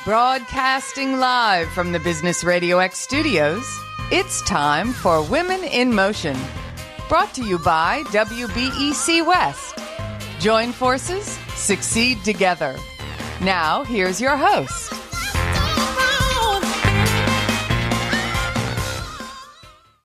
Broadcasting live from the Business Radio X studios, it's time for Women in Motion. Brought to you by WBEC-West. Join forces, succeed together. Now, here's your host.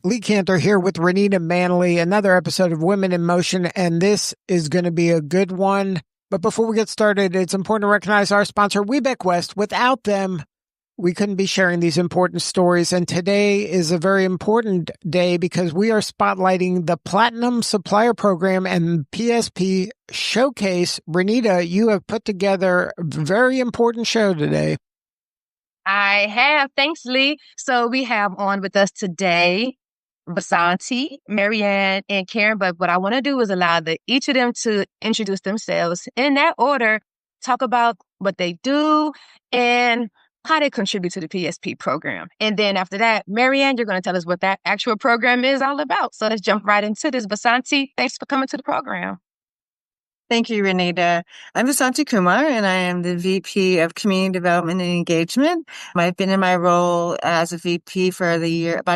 Lee Cantor here with Renita Manley, another episode of Women in Motion, and this is going to be a good one. But before we get started, it's important to recognize our sponsor, WBEC-West. Without them, we couldn't be sharing these important stories. And today is a very important day because we are spotlighting the Platinum Supplier Program and PSP Showcase. Renita, you have put together a very important show today. I have. Thanks, Lee. So we have on with us today Vasanti, Marianne, and Caryn. But what I want to do is allow each of them to introduce themselves in that order, talk about what they do and how they contribute to the PSP program. And then after that, Marianne, you're going to tell us what that actual program is all about. So let's jump right into this. Vasanti, thanks for coming to the program. Thank you, Renita. I'm Vasanti Kumar, and I am the VP of Community Development and Engagement. I've been in my role as a VP for about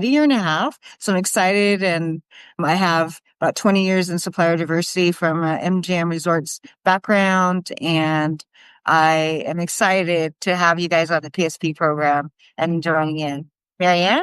a year and a half. So I'm excited, and I have about 20 years in supplier diversity from MGM Resorts background, and I am excited to have you guys on the PSP program and joining in. Marianne?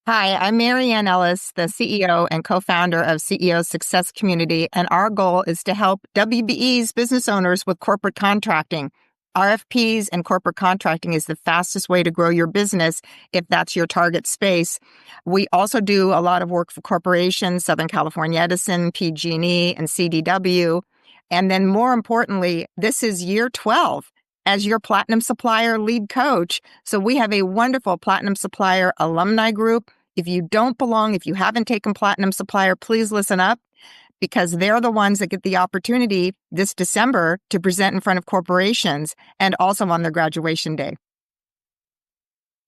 Hi, I'm Marianne Ellis, the CEO and co-founder of CEO Success Community, and our goal is to help WBE's business owners with corporate contracting. RFPs and corporate contracting is the fastest way to grow your business if that's your target space. We also do a lot of work for corporations, Southern California Edison, PG&E, and CDW. And then more importantly, this is year 12 as your Platinum Supplier lead coach. So we have a wonderful Platinum Supplier alumni group. If you don't belong, if you haven't taken Platinum Supplier, please listen up because they're the ones that get the opportunity this December to present in front of corporations and also on their graduation day.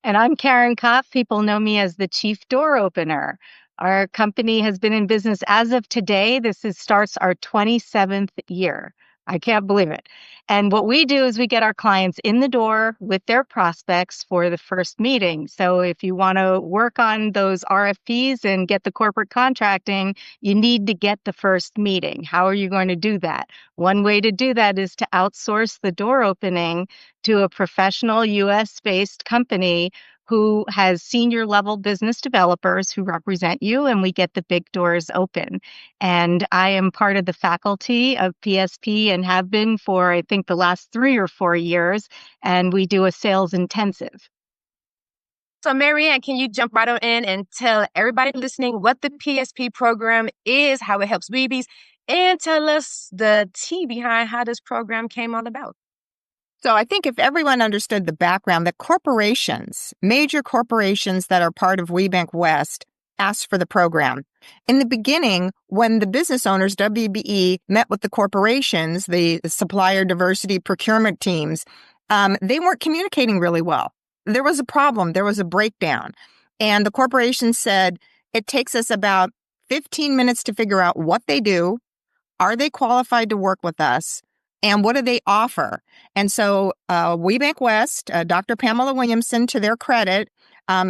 And I'm Caryn Kopp. People know me as the Chief Door Opener. Our company has been in business as of today. Starts our 27th year. I can't believe it. And what we do is we get our clients in the door with their prospects for the first meeting. So if you want to work on those RFPs and get the corporate contracting, you need to get the first meeting. How are you going to do that? One way to do that is to outsource the door opening to a professional US-based company who has senior level business developers who represent you, and we get the big doors open. And I am part of the faculty of PSP and have been for, I think, the last 3 or 4 years, and we do a sales intensive. So Marianne, can you jump right on in and tell everybody listening what the PSP program is, how it helps weebies, and tell us the tea behind how this program came all about? So I think if everyone understood the background, that corporations, major corporations that are part of WBEC-West, asked for the program. In the beginning, when the business owners, WBE, met with the corporations, the supplier diversity procurement teams, they weren't communicating really well. There was a problem. There was a breakdown. And the corporation said, it takes us about 15 minutes to figure out what they do. Are they qualified to work with us? And what do they offer? And so WBEC-West, Dr. Pamela Williamson, to their credit,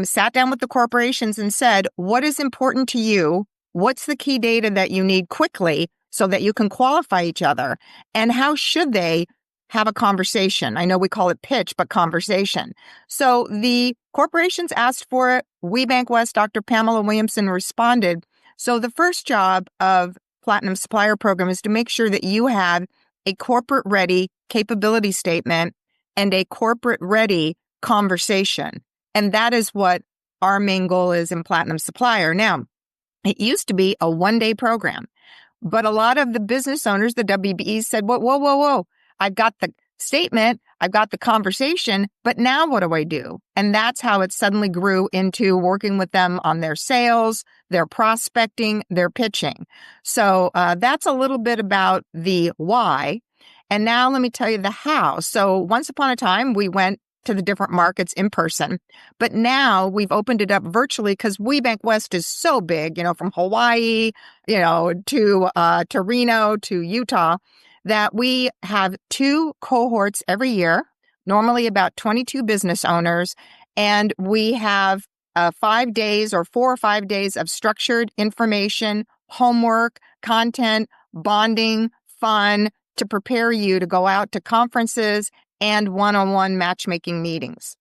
sat down with the corporations and said, what is important to you? What's the key data that you need quickly so that you can qualify each other? And how should they have a conversation? I know we call it pitch, but conversation. So the corporations asked for it. WBEC-West, Dr. Pamela Williamson responded. So the first job of Platinum Supplier Program is to make sure that you have a corporate-ready capability statement and a corporate-ready conversation. And that is what our main goal is in Platinum Supplier. Now, it used to be a one-day program, but a lot of the business owners, the WBEs, said, whoa. I've got the statement, I've got the conversation, but now what do I do? And that's how it suddenly grew into working with them on their sales, their prospecting, their pitching. So that's a little bit about the why. And now let me tell you the how. So once upon a time, we went to the different markets in person, but now we've opened it up virtually because WBEC-West is so big, from Hawaii, to Reno, to Utah, that we have 2 cohorts every year. normally about 22 business owners. And we have 5 days or 4 or 5 days of structured information, homework, content, bonding, fun to prepare you to go out to conferences and one-on-one matchmaking meetings.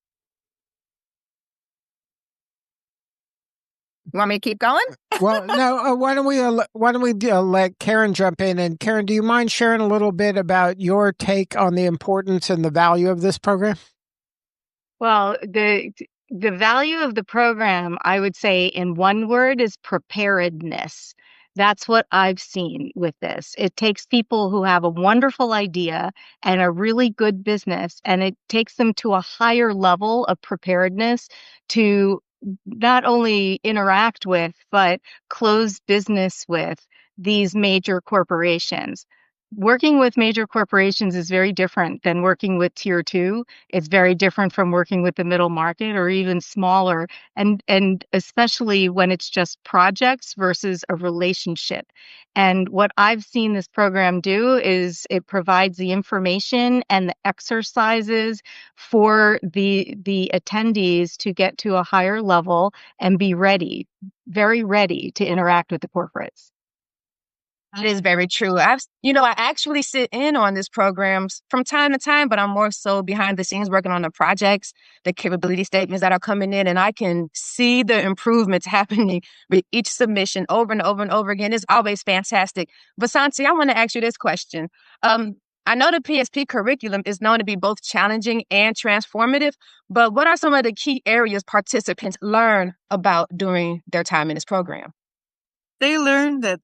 You want me to keep going? Well, no. Why don't we let Caryn jump in? And Caryn, do you mind sharing a little bit about your take on the importance and the value of this program? Well, the value of the program, I would say in one word, is preparedness. That's what I've seen with this. It takes people who have a wonderful idea and a really good business, and it takes them to a higher level of preparedness to not only interact with, but close business with these major corporations. Working with major corporations is very different than working with tier 2. It's very different from working with the middle market or even smaller, and especially when it's just projects versus a relationship. And what I've seen this program do is it provides the information and the exercises for the attendees to get to a higher level and be ready, very ready to interact with the corporates. That is very true. I actually sit in on these programs from time to time, but I'm more so behind the scenes working on the projects, the capability statements that are coming in, and I can see the improvements happening with each submission over and over and over again. It's always fantastic. Vasanti, I want to ask you this question. I know the PSP curriculum is known to be both challenging and transformative, but what are some of the key areas participants learn about during their time in this program? They learn that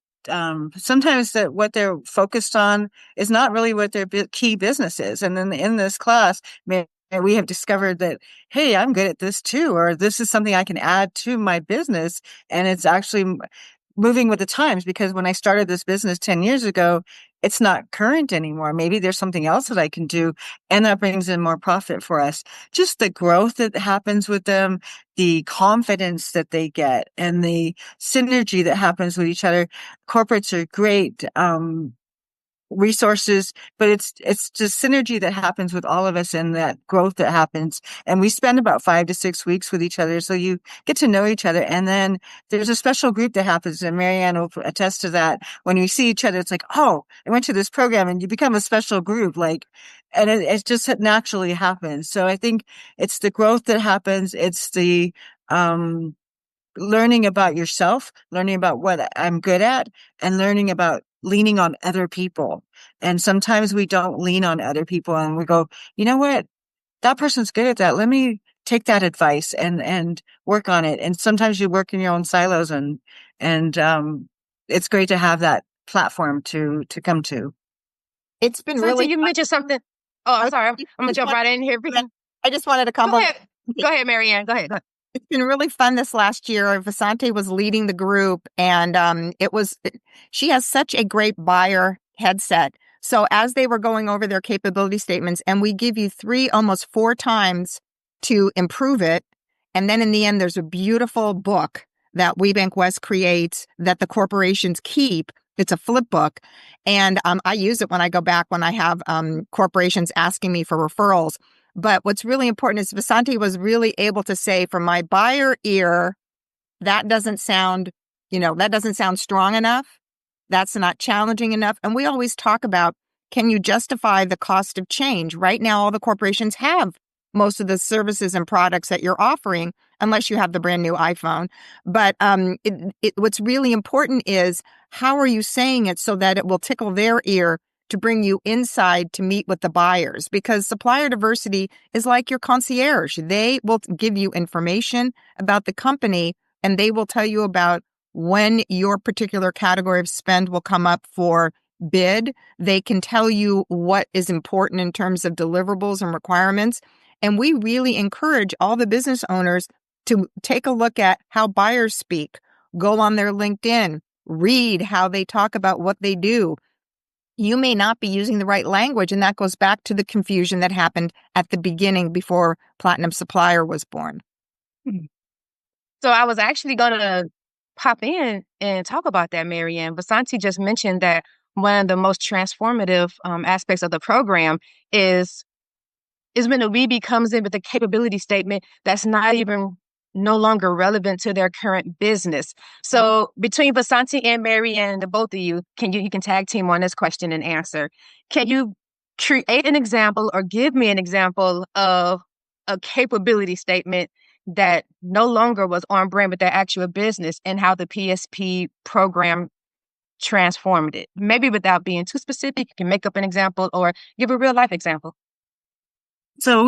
sometimes that what they're focused on is not really what their key business is. And then in this class, we have discovered that, hey, I'm good at this too, or this is something I can add to my business. And it's actually moving with the times, because when I started this business 10 years ago, it's not current anymore. Maybe there's something else that I can do, and that brings in more profit for us. Just the growth that happens with them, the confidence that they get, and the synergy that happens with each other. Corporates are great resources, but it's just synergy that happens with all of us and that growth that happens. And we spend about 5 to 6 weeks with each other. So you get to know each other. And then there's a special group that happens, and Marianne will attest to that. When you see each other, it's like, oh, I went to this program, and you become a special group, and it just naturally happens. So I think it's the growth that happens. It's the, learning about yourself, learning about what I'm good at, and learning about leaning on other people. And sometimes we don't lean on other people, and we go, you know what? That person's good at that. Let me take that advice and work on it. And sometimes you work in your own silos, and it's great to have that platform to come to. It's been Vasanti, really you mentioned something. Oh, I'm sorry. I'm going to jump right in here. I just wanted to compliment. Go ahead, Marianne. Go ahead. It's been really fun this last year. Vasanti was leading the group, and she has such a great buyer headset. So as they were going over their capability statements, and we give you 3, almost 4 times to improve it. And then in the end, there's a beautiful book that WBEC-West creates that the corporations keep. It's a flip book. And I use it when I go back, when I have corporations asking me for referrals. But what's really important is Vasanti was really able to say, from my buyer ear, that doesn't sound strong enough. That's not challenging enough. And we always talk about, can you justify the cost of change? Right now, all the corporations have most of the services and products that you're offering, unless you have the brand new iPhone. But what's really important is, how are you saying it so that it will tickle their ear to bring you inside to meet with the buyers? Because supplier diversity is like your concierge. They will give you information about the company, and they will tell you about when your particular category of spend will come up for bid. They can tell you what is important in terms of deliverables and requirements. And we really encourage all the business owners to take a look at how buyers speak, go on their LinkedIn, read how they talk about what they do. You may not be using the right language, and that goes back to the confusion that happened at the beginning before Platinum Supplier was born. So I was actually going to pop in and talk about that, Marianne. Vasanti just mentioned that one of the most transformative aspects of the program is is when the WBE comes in with a capability statement that's not even no longer relevant to their current business. So between Vasanti and Marianne, the both of you can tag team on this question and answer. Can you create an example or give me an example of a capability statement that no longer was on brand with their actual business and how the PSP program transformed it? Maybe without being too specific, you can make up an example or give a real life example. So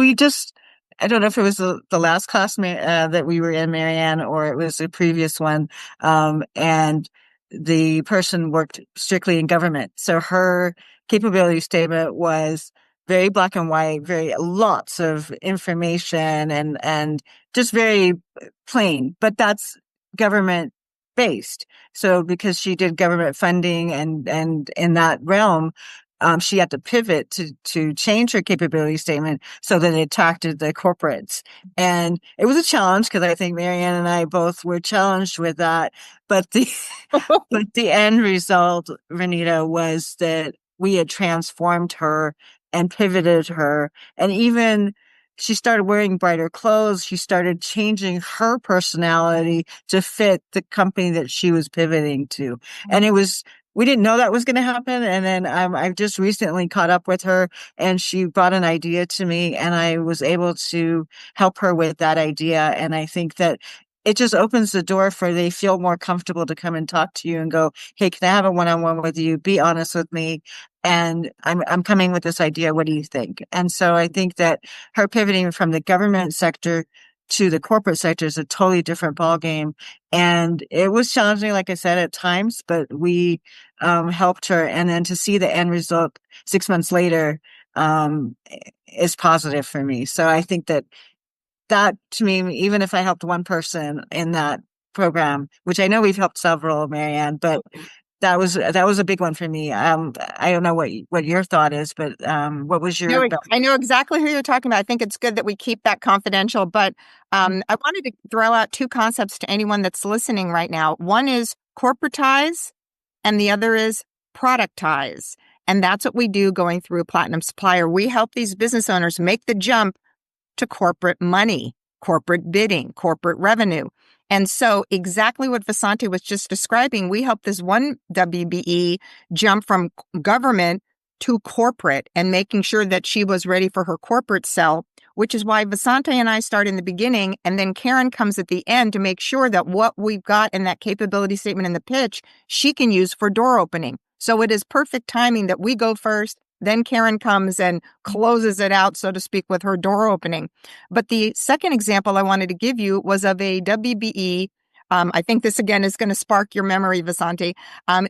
I don't know if it was the last class that we were in, Marianne, or it was the previous one. And the person worked strictly in government. So her capability statement was very black and white, very lots of information and just very plain, but that's government based. So because she did government funding and in that realm, she had to pivot to change her capability statement so that it attracted the corporates. And it was a challenge because I think Marianne and I both were challenged with that. But the end result, Renita, was that we had transformed her and pivoted her. And even she started wearing brighter clothes. She started changing her personality to fit the company that she was pivoting to. And we didn't know that was going to happen. And then I've just recently caught up with her and she brought an idea to me and I was able to help her with that idea. And I think that it just opens the door for they feel more comfortable to come and talk to you and go, hey, can I have a one-on-one with you? Be honest with me. And I'm coming with this idea. What do you think? And so I think that her pivoting from the government sector to the corporate sector is a totally different ballgame. And it was challenging, like I said, at times, but we helped her. And then to see the end result 6 months later is positive for me. So I think that to me, even if I helped one person in that program, which I know we've helped several, Marianne, but that was a big one for me. I don't know what your thought is, but what was your? I know exactly who you're talking about. I think it's good that we keep that confidential. But I wanted to throw out two concepts to anyone that's listening right now. One is corporatize, and the other is productize. And that's what we do going through Platinum Supplier. We help these business owners make the jump to corporate money, corporate bidding, corporate revenue. And so exactly what Vasanti was just describing, we helped this one WBE jump from government to corporate and making sure that she was ready for her corporate sell, which is why Vasanti and I start in the beginning, and then Caryn comes at the end to make sure that what we've got in that capability statement in the pitch, she can use for door opening. So it is perfect timing that we go first, then Caryn comes and closes it out, so to speak, with her door opening. But the second example I wanted to give you was of a WBE. I think this, again, is going to spark your memory, Vasanti.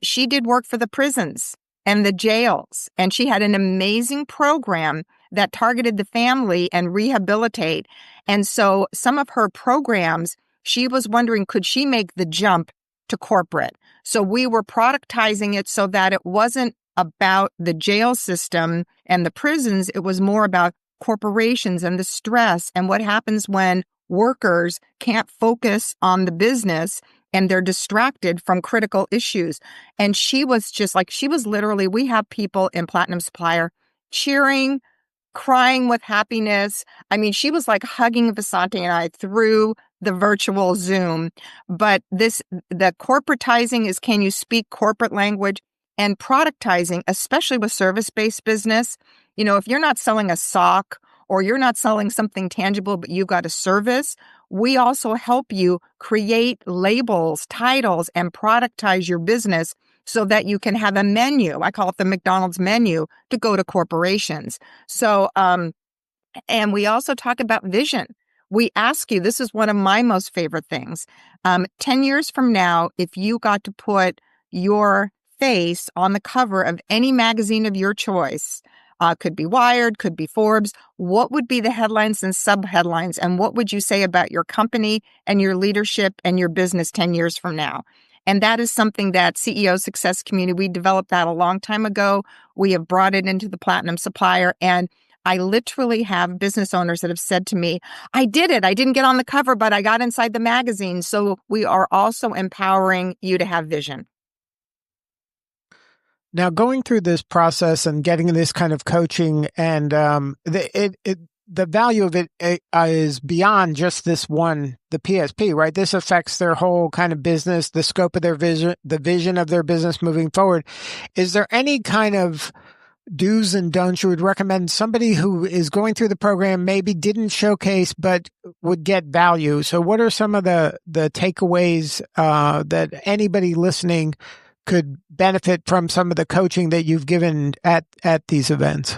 She did work for the prisons and the jails, and she had an amazing program that targeted the family and rehabilitate. And so some of her programs, she was wondering, could she make the jump to corporate? So we were productizing it so that it wasn't about the jail system and the prisons. It was more about corporations and the stress and what happens when workers can't focus on the business and they're distracted from critical issues. And she was just like, literally, we have people in Platinum Supplier cheering, crying with happiness. I mean, she was like hugging Vasanti and I through the virtual Zoom. But the corporatizing is, can you speak corporate language? And productizing, especially with service-based business, if you're not selling a sock or you're not selling something tangible, but you've got a service, we also help you create labels, titles, and productize your business so that you can have a menu. I call it the McDonald's menu to go to corporations. So, and we also talk about vision. We ask you, this is one of my most favorite things. 10 years from now, if you got to put your face on the cover of any magazine of your choice, could be Wired, could be Forbes, what would be the headlines and subheadlines, and what would you say about your company and your leadership and your business 10 years from now? And that is something that CEO Success Community, we developed that a long time ago. We have brought it into the Platinum Supplier, and I literally have business owners that have said to me, I did it. I didn't get on the cover, but I got inside the magazine. So we are also empowering you to have vision. Now, going through this process and getting this kind of coaching, and the value of it is beyond just this one, the PSP, right? This affects their whole kind of business, the scope of their vision, the vision of their business moving forward. Is there any kind of do's and don'ts you would recommend somebody who is going through the program, maybe didn't showcase, but would get value? So what are some of the takeaways that anybody listening could benefit from some of the coaching that you've given at these events?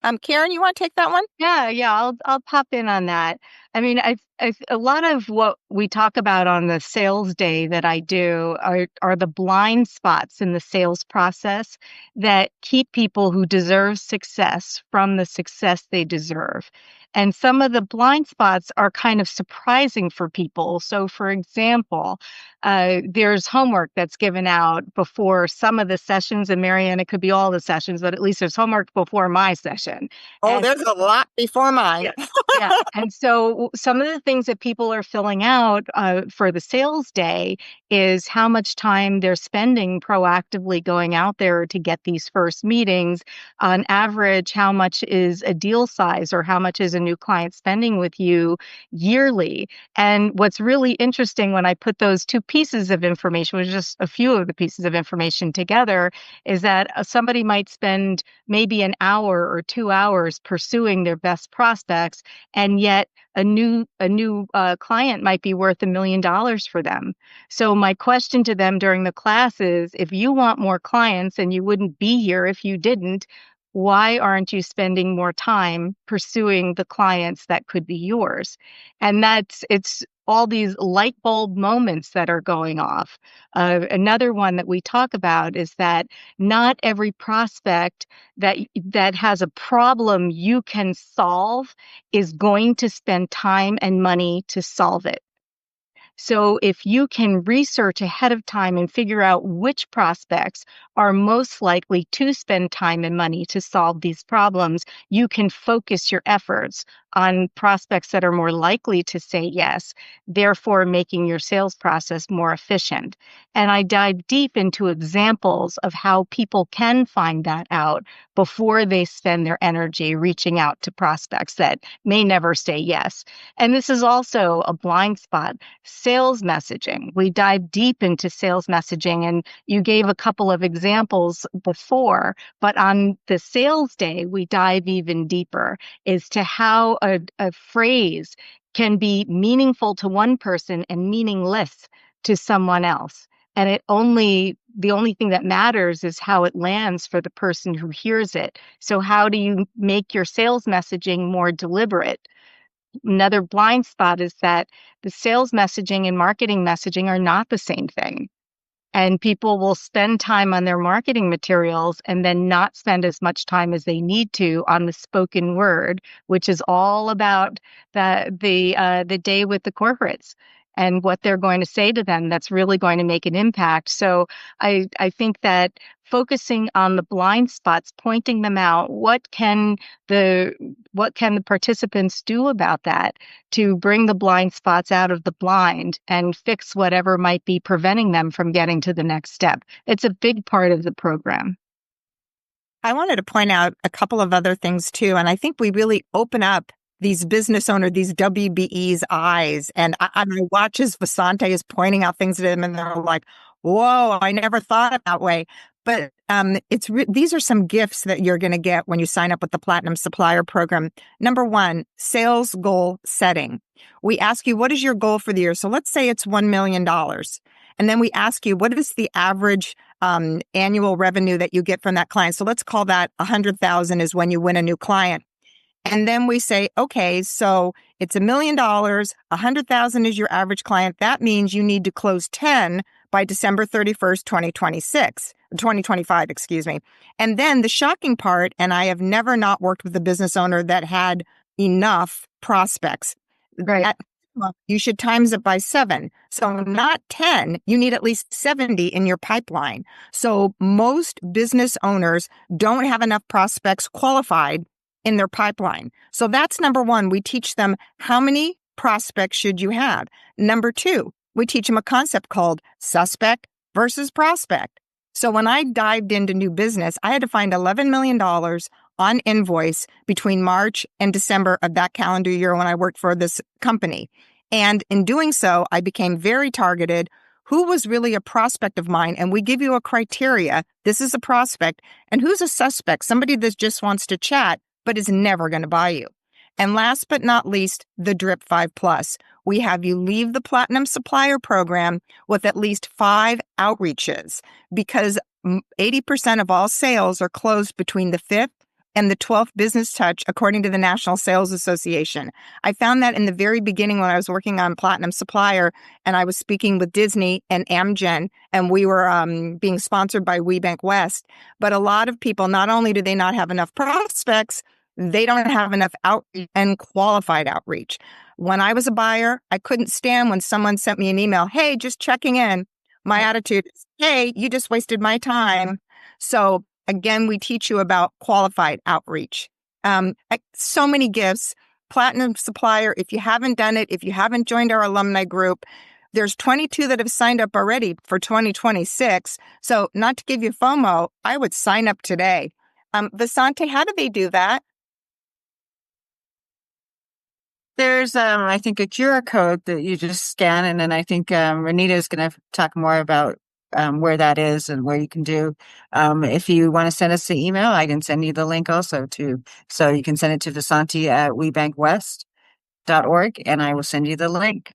Caryn, you want to take that one? Yeah, I'll pop in on that. I mean, a lot of what we talk about on the sales day that I do are the blind spots in the sales process that keep people who deserve success from the success they deserve. And some of the blind spots are kind of surprising for people. So, for example, there's homework that's given out before some of the sessions, and Marianne, it could be all the sessions, but at least there's homework before my session. Oh, there's a lot before mine. Yeah. And so some of the things that people are filling out for the sales day is how much time they're spending proactively going out there to get these first meetings. On average, how much is a deal size, or how much is a new client spending with you yearly? And what's really interesting when I put those two pieces of information, which is just a few of the pieces of information together, is that somebody might spend maybe an hour or 2 hours pursuing their best prospects, and yet a new client might be worth $1 million for them. So my question to them during the class is, if you want more clients, and you wouldn't be here if you didn't, why aren't you spending more time pursuing the clients that could be yours? And it's all these light bulb moments that are going off. Another one that we talk about is that not every prospect that has a problem you can solve is going to spend time and money to solve it. So if you can research ahead of time and figure out which prospects are most likely to spend time and money to solve these problems, you can focus your efforts on prospects that are more likely to say yes, therefore making your sales process more efficient. And I dive deep into examples of how people can find that out before they spend their energy reaching out to prospects that may never say yes. And this is also a blind spot. Sales messaging. We dive deep into sales messaging, and you gave a couple of examples before, but on the sales day, we dive even deeper as to how a phrase can be meaningful to one person and meaningless to someone else. And the only thing that matters is how it lands for the person who hears it. So how do you make your sales messaging more deliberate? Another blind spot is that the sales messaging and marketing messaging are not the same thing. And people will spend time on their marketing materials and then not spend as much time as they need to on the spoken word, which is all about the day with the corporates and what they're going to say to them that's really going to make an impact. So I think that focusing on the blind spots, pointing them out, what can the participants do about that to bring the blind spots out of the blind and fix whatever might be preventing them from getting to the next step? It's a big part of the program. I wanted to point out a couple of other things too, and I think we really open up these business owners, these WBE's eyes. And I watch as Vasanti is pointing out things to them, and they're like, whoa, I never thought of that way. But these are some gifts that you're going to get when you sign up with the Platinum Supplier Program. Number one, sales goal setting. We ask you, what is your goal for the year? So let's say it's $1 million. And then we ask you, what is the average annual revenue that you get from that client? So let's call that 100,000 is when you win a new client. And then we say, okay, so it's $1 million, 100,000 is your average client. That means you need to close 10 by December 31st, 2025, excuse me. And then the shocking part, and I have never not worked with a business owner that had enough prospects. Right. You should times it by 7. So not 10, you need at least 70 in your pipeline. So most business owners don't have enough prospects qualified in their pipeline. So that's number one. We teach them how many prospects should you have. Number two, we teach them a concept called suspect versus prospect. So when I dived into new business, I had to find $11 million on invoice between March and December of that calendar year when I worked for this company. And in doing so, I became very targeted. Who was really a prospect of mine? And we give you a criteria. This is a prospect. And who's a suspect? Somebody that just wants to chat, but is never going to buy you. And last but not least, the Drip 5 Plus. We have you leave the Platinum Supplier Program with at least 5 outreaches because 80% of all sales are closed between the 5th and the 12th business touch, according to the National Sales Association. I found that in the very beginning when I was working on Platinum Supplier and I was speaking with Disney and Amgen, and we were being sponsored by WBEC-West. But a lot of people, not only do they not have enough prospects, they don't have enough outreach and qualified outreach. When I was a buyer, I couldn't stand when someone sent me an email, hey, just checking in. My attitude is, hey, you just wasted my time. So again, we teach you about qualified outreach. So many gifts. Platinum Supplier, if you haven't done it, if you haven't joined our alumni group, there's 22 that have signed up already for 2026. So not to give you FOMO, I would sign up today. Vasanti, how do they do that? There's, I think, a QR code that you just scan, and then I think Renita is going to talk more about where that is and where you can do. If you want to send us the email, I can send you the link also too. So you can send it to Vasanti at WeBankWest.org, and I will send you the link.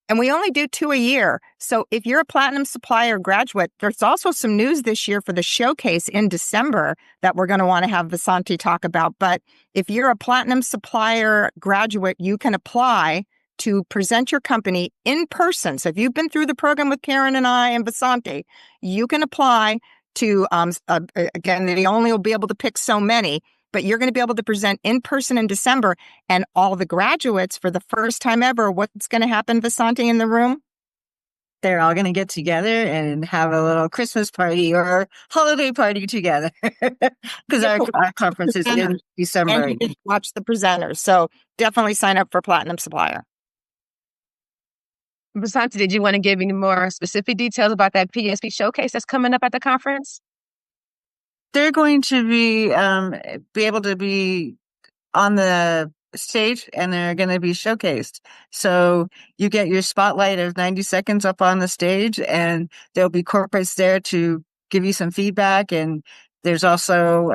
And we only do 2 a year. So if you're a Platinum Supplier graduate, there's also some news this year for the showcase in December that we're going to want to have Vasanti talk about. But if you're a Platinum Supplier graduate, you can apply to present your company in person. So if you've been through the program with Caryn and I and Vasanti, you can apply to, again, they only will be able to pick so many, but you're going to be able to present in person in December. And all the graduates, for the first time ever, what's going to happen, Vasanti, in the room? They're all going to get together and have a little Christmas party or holiday party together because our conference is in December. And you can watch the presenters. So definitely sign up for Platinum Supplier. Vasanti, did you want to give any more specific details about that PSP showcase that's coming up at the conference? They're going to be able to be on the stage, and they're going to be showcased. So you get your spotlight of 90 seconds up on the stage, and there'll be corporates there to give you some feedback. And there's also,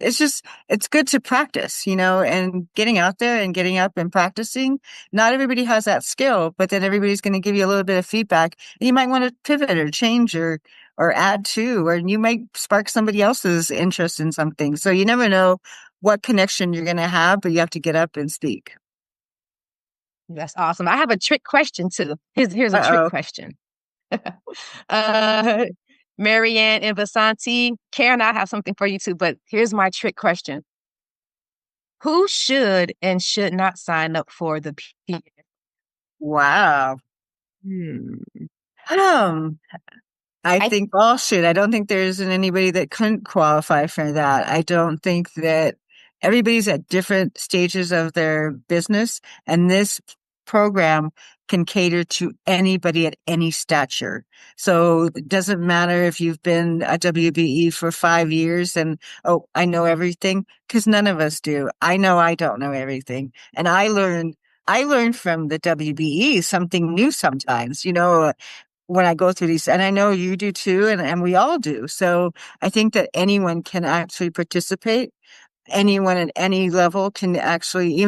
it's good to practice, and getting out there and getting up and practicing. Not everybody has that skill, but then everybody's going to give you a little bit of feedback. And you might want to pivot or change or add to, or you might spark somebody else's interest in something. So you never know what connection you're going to have, but you have to get up and speak. That's awesome. I have a trick question too. Here's a trick question. Marianne and Vasanti, Caryn, I have something for you too, but here's my trick question. Who should and should not sign up for the PSP? Wow. I think all should. I don't think there isn't anybody that couldn't qualify for that. I don't think that everybody's at different stages of their business, and this program can cater to anybody at any stature. So it doesn't matter if you've been a WBE for 5 years and, I know everything, because none of us do. I know I don't know everything. And I learned from the WBE something new sometimes, when I go through these, and I know you do too, and we all do. So I think that anyone can actually participate. Anyone at any level can actually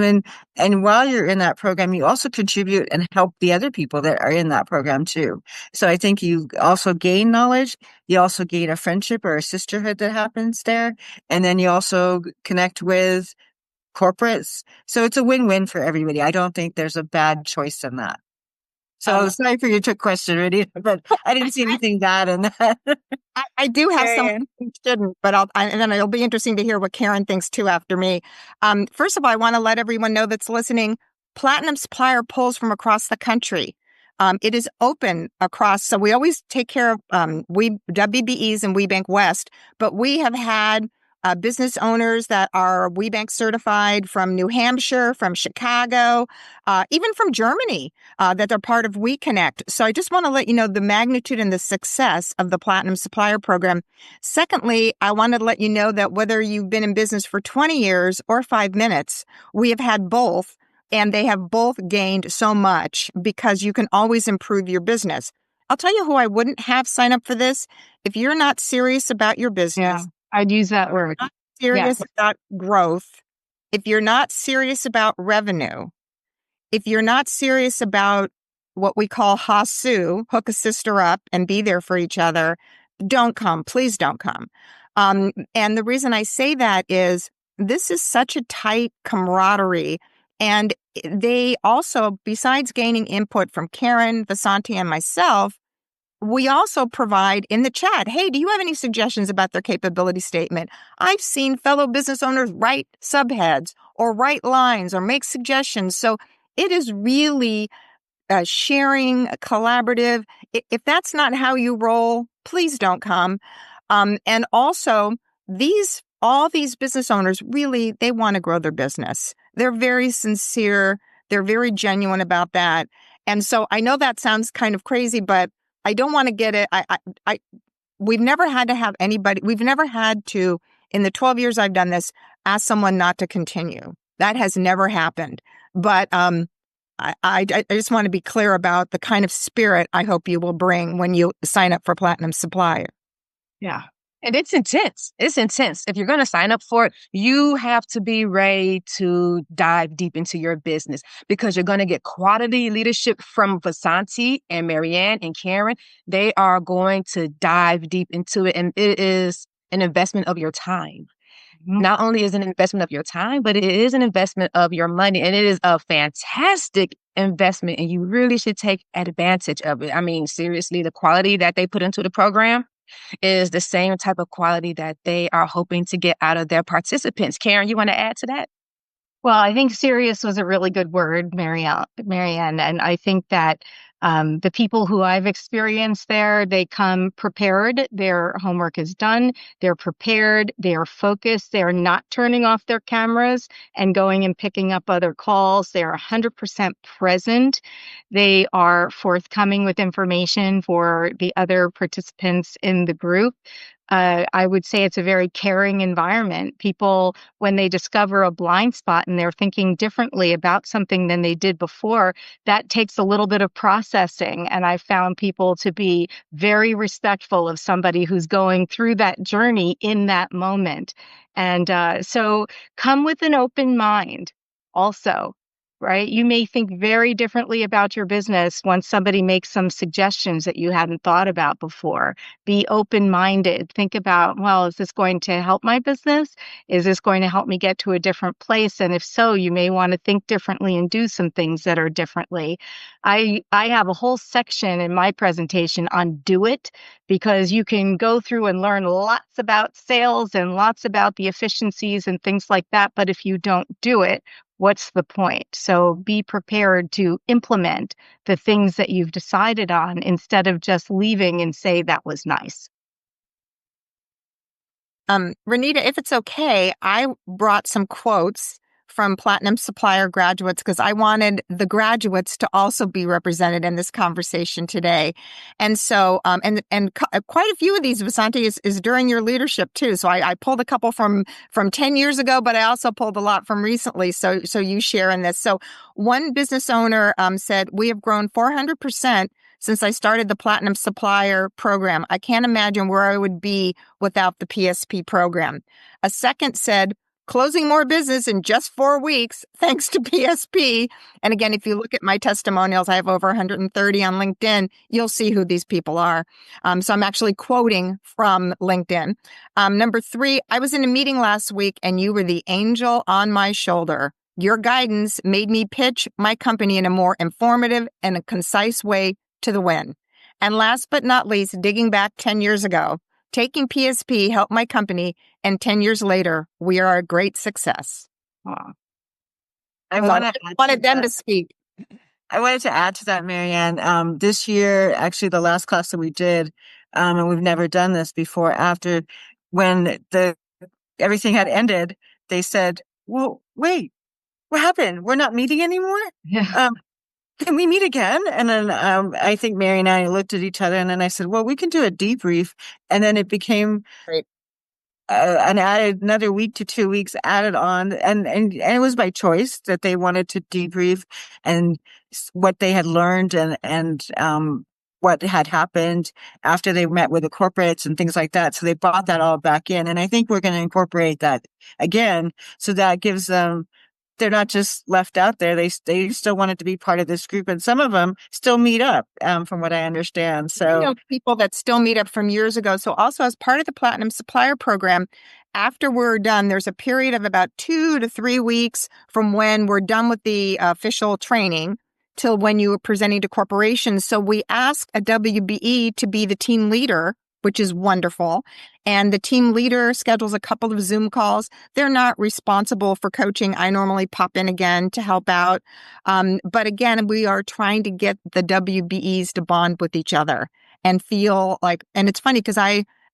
and while you're in that program, you also contribute and help the other people that are in that program too. So I think you also gain knowledge. You also gain a friendship or a sisterhood that happens there. And then you also connect with corporates. So it's a win-win for everybody. I don't think there's a bad choice in that. So sorry for your trick question, Renita, but I didn't see anything bad in that. I do have some shouldn't, but and then it'll be interesting to hear what Caryn thinks too after me. First of all, I want to let everyone know that's listening, Platinum Supplier pulls from across the country. It is open across, so we always take care of WBEs and WeBank West, but we have had business owners that are WeBank certified from New Hampshire, from Chicago, even from Germany, that they're part of WeConnect. So I just want to let you know the magnitude and the success of the Platinum Supplier Program. Secondly, I wanted to let you know that whether you've been in business for 20 years or 5 minutes, we have had both, and they have both gained so much because you can always improve your business. I'll tell you who I wouldn't have sign up for this. If you're not serious about your business, I'd use that word. Not serious about growth, if you're not serious about revenue, if you're not serious about what we call HASU, hook a sister up and be there for each other, don't come. Please don't come. And the reason I say that is this is such a tight camaraderie. And they also, besides gaining input from Caryn, Vasanti, and myself, we also provide in the chat, hey, do you have any suggestions about their capability statement? I've seen fellow business owners write subheads or write lines or make suggestions. So it is really sharing, collaborative. If that's not how you roll, please don't come. And also, all these business owners really, they want to grow their business. They're very sincere. They're very genuine about that. And so I know that sounds kind of crazy, but I don't want to get it. We've never had to have anybody, we've never had to, in the 12 years I've done this, ask someone not to continue. That has never happened. But I just want to be clear about the kind of spirit I hope you will bring when you sign up for Platinum Supplier. Yeah. And it's intense. It's intense. If you're going to sign up for it, you have to be ready to dive deep into your business because you're going to get quality leadership from Vasanti and Marianne and Caryn. They are going to dive deep into it. And it is an investment of your time. Not only is it an investment of your time, but it is an investment of your money. And it is a fantastic investment. And you really should take advantage of it. I mean, seriously, the quality that they put into the program is the same type of quality that they are hoping to get out of their participants. Caryn, you want to add to that? Well, I think serious was a really good word, Marianne. And I think that the people who I've experienced there, they come prepared. Their homework is done. They're prepared. They are focused. They are not turning off their cameras and going and picking up other calls. They are 100% present. They are forthcoming with information for the other participants in the group. I would say it's a very caring environment. People, when they discover a blind spot and they're thinking differently about something than they did before, that takes a little bit of processing. And I found people to be very respectful of somebody who's going through that journey in that moment. And so come with an open mind also. Right? You may think very differently about your business once somebody makes some suggestions that you hadn't thought about before. Be open-minded. Think about, well, is this going to help my business? Is this going to help me get to a different place? And if so, you may want to think differently and do some things that are differently. I have a whole section in my presentation on do it, because you can go through and learn lots about sales and lots about the efficiencies and things like that. But if you don't do it, what's the point? So be prepared to implement the things that you've decided on instead of just leaving and say that was nice. Renita, if it's okay, I brought some quotes from Platinum Supplier graduates because I wanted the graduates to also be represented in this conversation today. And so, quite a few of these, Vasanti, is during your leadership too. So I pulled a couple from 10 years ago, but I also pulled a lot from recently. So you share in this. So one business owner said, "We have grown 400% since I started the Platinum Supplier Program. I can't imagine where I would be without the PSP program." A second said, "Closing more business in just 4 weeks, thanks to PSP." And again, if you look at my testimonials, I have over 130 on LinkedIn. You'll see who these people are. So I'm actually quoting from LinkedIn. Number 3, I was in a meeting last week and you were the angel on my shoulder. Your guidance made me pitch my company in a more informative and a concise way to the win. And last but not least, digging back 10 years ago, taking PSP helped my company, and 10 years later, we are a great success. Wow. I wanted them to speak. I wanted to add to that, Marianne. This year, actually, the last class that we did, and we've never done this before, when the everything had ended, they said, well, wait, what happened? We're not meeting anymore? Yeah. Can we meet again? And then I think Mary and I looked at each other, and then I said, well, we can do a debrief. And then it became another week to 2 weeks added on. And it was by choice that they wanted to debrief and what they had learned and what had happened after they met with the corporates and things like that. So they brought that all back in. And I think we're going to incorporate that again. So that gives them, they're not just left out there. They still wanted to be part of this group. And some of them still meet up, from what I understand. So people that still meet up from years ago. So also as part of the Platinum Supplier Program, after we're done, there's a period of about 2 to 3 weeks from when we're done with the official training till when you are presenting to corporations. So we ask a WBE to be the team leader, which is wonderful. And the team leader schedules a couple of Zoom calls. They're not responsible for coaching. I normally pop in again to help out. But again, we are trying to get the WBEs to bond with each other and feel like, and it's funny because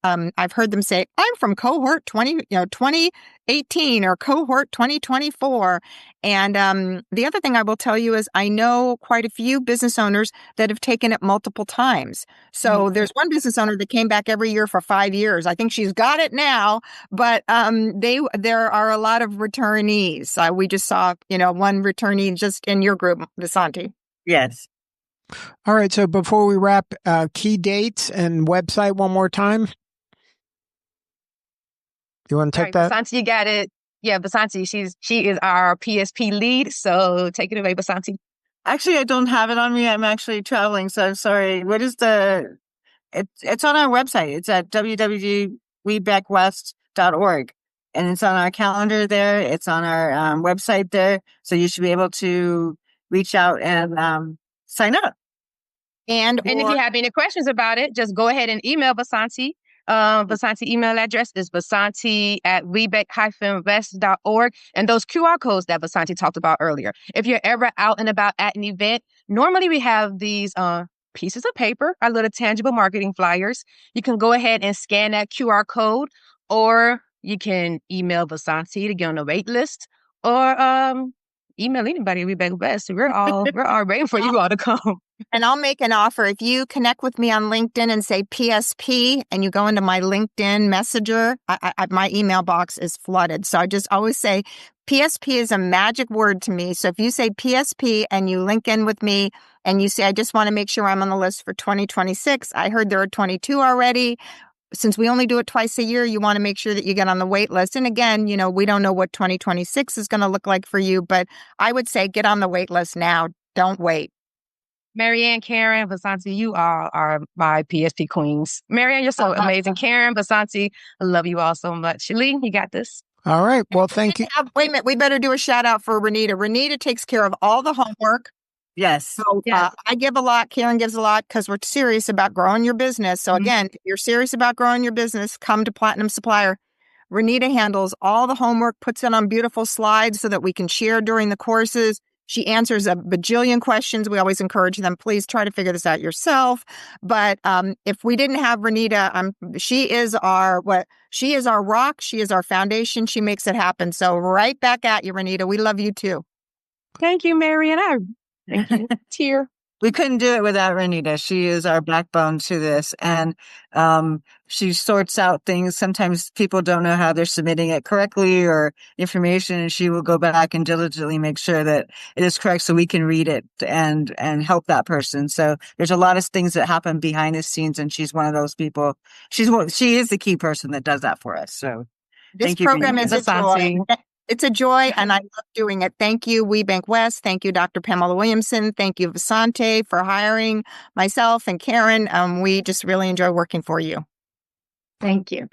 I've heard them say, I'm from cohort 2018 or cohort 2024. And the other thing I will tell you is I know quite a few business owners that have taken it multiple times. So there's one business owner that came back every year for 5 years. I think she's got it now, but there are a lot of returnees. We just saw, one returnee just in your group, Vasanti. yes. All right. So before we wrap, key dates and website one more time. You want to take that? Vasanti, you got it. Yeah, Vasanti, she is our PSP lead. So take it away, Vasanti. Actually, I don't have it on me. I'm actually traveling, so I'm sorry. What is it's on our website. It's at www.WBEC-West.org. And it's on our calendar there. It's on our website there. So you should be able to reach out and sign up. And if you have any questions about it, just go ahead and email Vasanti. Vasanti email address is vasanti@WBEC-West.org. And those QR codes that Vasanti talked about earlier. If you're ever out and about at an event, normally we have these pieces of paper, our little tangible marketing flyers. You can go ahead and scan that QR code, or you can email Vasanti to get on the wait list, or email anybody at WBEC-West. We're all waiting for you all to come. And I'll make an offer. If you connect with me on LinkedIn and say PSP, and you go into my LinkedIn Messenger, my email box is flooded. So I just always say PSP is a magic word to me. So if you say PSP and you link in with me and you say, I just want to make sure I'm on the list for 2026. I heard there are 22 already. Since we only do it twice a year, you want to make sure that you get on the wait list. And again, we don't know what 2026 is going to look like for you, but I would say get on the wait list now. Don't wait. Marianne, Caryn, Vasanti, you all are my PSP queens. Marianne, you're so amazing. Caryn, Vasanti, I love you all so much. Lee, you got this. All right. Well, thank you. Wait a minute. We better do a shout out for Renita. Renita takes care of all the homework. Yes. So I give a lot. Caryn gives a lot because we're serious about growing your business. So again, if you're serious about growing your business, come to Platinum Supplier. Renita handles all the homework, puts it on beautiful slides so that we can share during the courses. She answers a bajillion questions. We always encourage them, please try to figure this out yourself. But if we didn't have Renita, she is our rock. She is our foundation. She makes it happen. So right back at you, Renita. We love you too. Thank you, Marianne. Thank you. Tear. We couldn't do it without Renita. She is our backbone to this. And she sorts out things. Sometimes people don't know how they're submitting it correctly or information, and she will go back and diligently make sure that it is correct so we can read it and help that person. So there's a lot of things that happen behind the scenes, and she's one of those people. She is the key person that does that for us. So this program is a joy. It's a joy, and I love doing it. Thank you, WBEC-West. Thank you, Dr. Pamela Williamson. Thank you, Vasanti, for hiring myself and Caryn. We just really enjoy working for you. Thank you.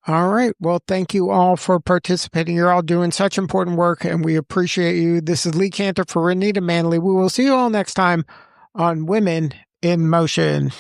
All right. Well, thank you all for participating. You're all doing such important work, and we appreciate you. This is Lee Cantor for Renita Manley. We will see you all next time on Women in Motion.